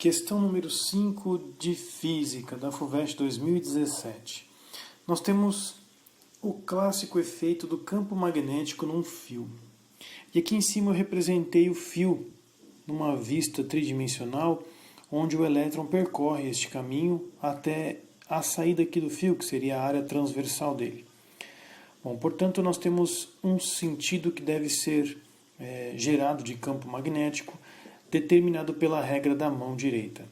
Questão número 5 de Física, da FUVEST 2017. Nós temos o clássico efeito do campo magnético num fio. E aqui em cima eu representei o fio numa vista tridimensional, onde o elétron percorre este caminho até a saída aqui do fio, que seria a área transversal dele. Bom, portanto, nós temos um sentido que deve ser gerado de campo magnético, determinado pela regra da mão direita.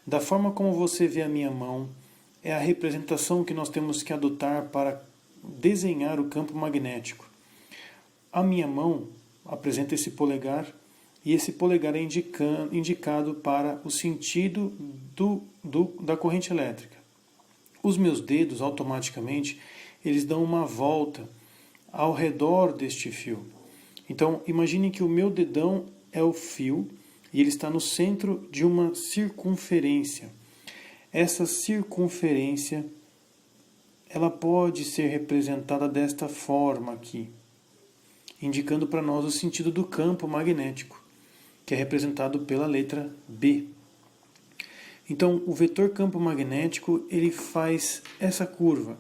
Da forma como você vê a minha mão, é a representação que nós temos que adotar para desenhar o campo magnético. A minha mão apresenta esse polegar, e esse polegar é indicado para o sentido da corrente elétrica. Os meus dedos, automaticamente, eles dão uma volta ao redor deste fio. Então, imagine que o meu dedão é o fio, e ele está no centro de uma circunferência. Essa circunferência, ela pode ser representada desta forma aqui, indicando para nós o sentido do campo magnético, que é representado pela letra B. Então, o vetor campo magnético, ele faz essa curva.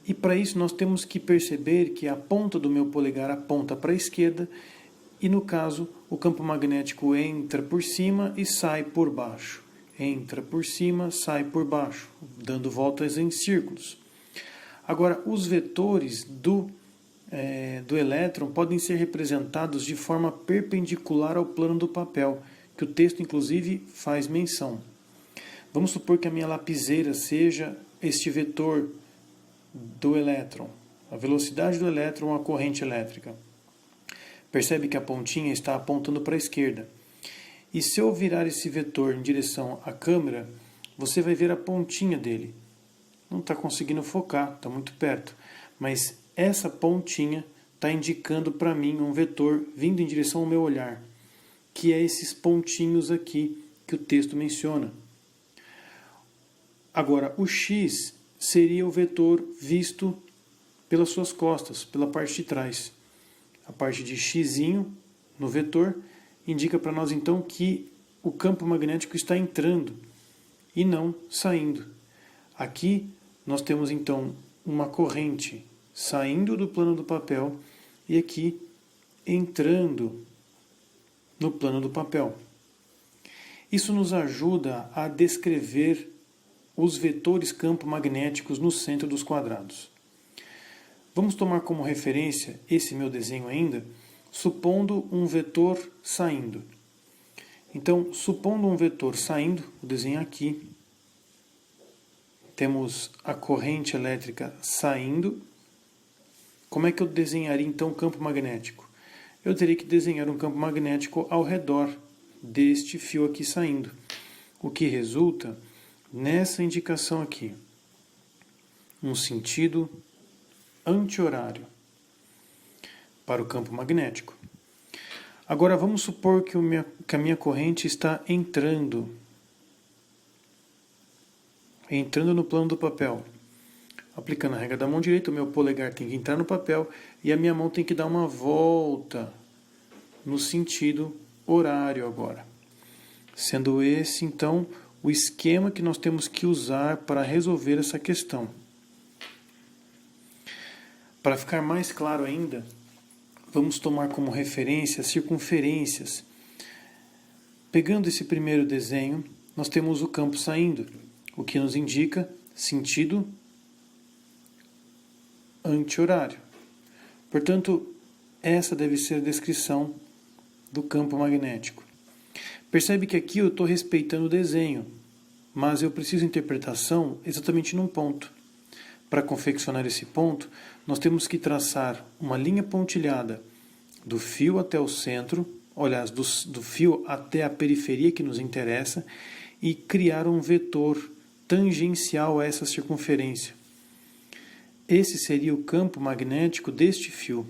E para isso nós temos que perceber que a ponta do meu polegar aponta para a esquerda, e no caso, o campo magnético entra por cima e sai por baixo. Entra por cima, sai por baixo, dando voltas em círculos. Agora, os vetores do elétron podem ser representados de forma perpendicular ao plano do papel, que o texto, inclusive, faz menção. Vamos supor que a minha lapiseira seja este vetor do elétron, a velocidade do elétron, a corrente elétrica. Percebe que a pontinha está apontando para a esquerda. E se eu virar esse vetor em direção à câmera, você vai ver a pontinha dele. Não está conseguindo focar, está muito perto. Mas essa pontinha está indicando para mim um vetor vindo em direção ao meu olhar, que é esses pontinhos aqui que o texto menciona. Agora, o X seria o vetor visto pelas suas costas, pela parte de trás. A parte de X no vetor indica para nós então que o campo magnético está entrando e não saindo. Aqui nós temos então uma corrente saindo do plano do papel e aqui entrando no plano do papel. Isso nos ajuda a descrever os vetores campo magnéticos no centro dos quadrados. Vamos tomar como referência esse meu desenho ainda, supondo um vetor saindo. Então, supondo um vetor saindo, o desenho aqui, temos a corrente elétrica saindo. Como é que eu desenharia então o campo magnético? Eu teria que desenhar um campo magnético ao redor deste fio aqui saindo, o que resulta nessa indicação aqui, um sentido anti-horário para o campo magnético. Agora vamos supor que a minha corrente está entrando no plano do papel. Aplicando a regra da mão direita, o meu polegar tem que entrar no papel e a minha mão tem que dar uma volta no sentido horário agora. Sendo esse, então, o esquema que nós temos que usar para resolver essa questão. Para ficar mais claro ainda, vamos tomar como referência circunferências. Pegando esse primeiro desenho, nós temos o campo saindo, o que nos indica sentido anti-horário. Portanto, essa deve ser a descrição do campo magnético. Percebe que aqui eu estou respeitando o desenho, mas eu preciso de interpretação exatamente num ponto. Para confeccionar esse ponto, nós temos que traçar uma linha pontilhada do fio até o centro, aliás, do fio até a periferia que nos interessa, e criar um vetor tangencial a essa circunferência. Esse seria o campo magnético deste fio.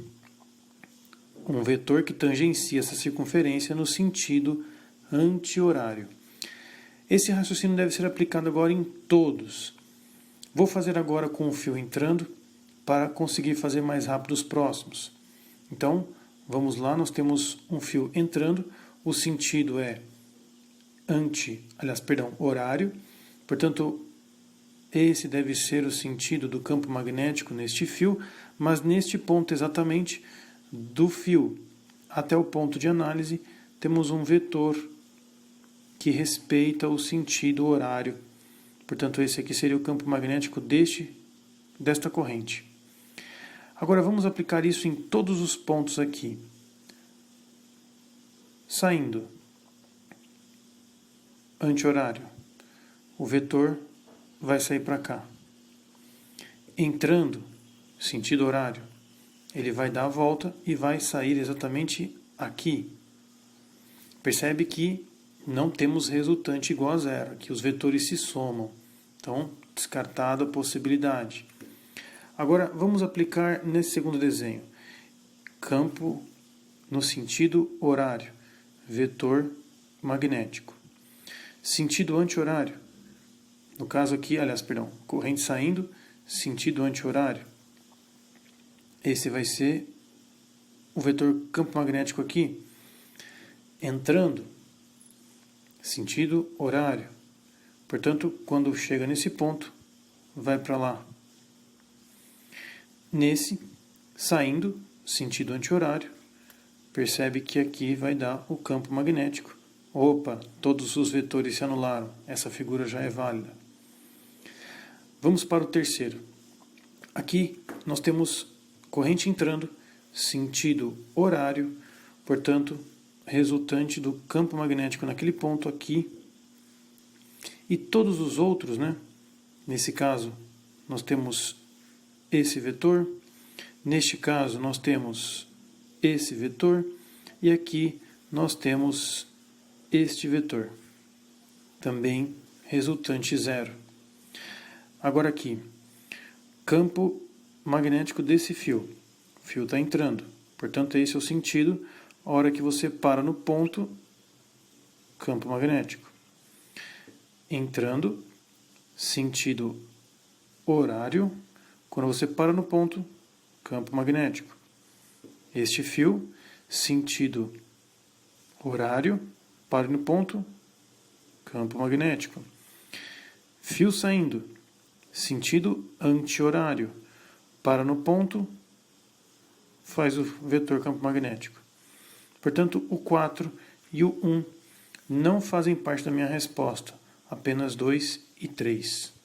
Um vetor que tangencia essa circunferência no sentido anti-horário. Esse raciocínio deve ser aplicado agora em todos. Vou fazer agora com o fio entrando para conseguir fazer mais rápido os próximos. Então, vamos lá, nós temos um fio entrando, o sentido é horário. Portanto, esse deve ser o sentido do campo magnético neste fio, mas neste ponto exatamente do fio até o ponto de análise, temos um vetor que respeita o sentido horário. Portanto, esse aqui seria o campo magnético desta corrente. Agora vamos aplicar isso em todos os pontos aqui. Saindo, anti-horário, o vetor vai sair para cá. Entrando, sentido horário, ele vai dar a volta e vai sair exatamente aqui. Percebe que não temos resultante igual a zero, que os vetores se somam. Então, descartada a possibilidade. Agora, vamos aplicar nesse segundo desenho. Campo no sentido horário, vetor magnético. Sentido anti-horário. No caso aqui, corrente saindo, sentido anti-horário. Esse vai ser o vetor campo magnético aqui. Entrando, sentido horário. Portanto, quando chega nesse ponto, vai para lá. Nesse, saindo, sentido anti-horário, percebe que aqui vai dar o campo magnético. Opa, todos os vetores se anularam. Essa figura já é válida. Vamos para o terceiro. Aqui nós temos corrente entrando, sentido horário, portanto, resultante do campo magnético naquele ponto aqui. E todos os outros, nesse caso, nós temos esse vetor. Neste caso, nós temos esse vetor. E aqui nós temos este vetor. Também resultante zero. Agora aqui, campo magnético desse fio. O fio está entrando. Portanto, esse é o sentido. A hora que você para no ponto, campo magnético. Entrando, sentido horário. Quando você para no ponto, campo magnético. Este fio, sentido horário, para no ponto, campo magnético. Fio saindo, sentido anti-horário, para no ponto, faz o vetor campo magnético. Portanto, o 4 e o 1 não fazem parte da minha resposta, apenas 2 e 3.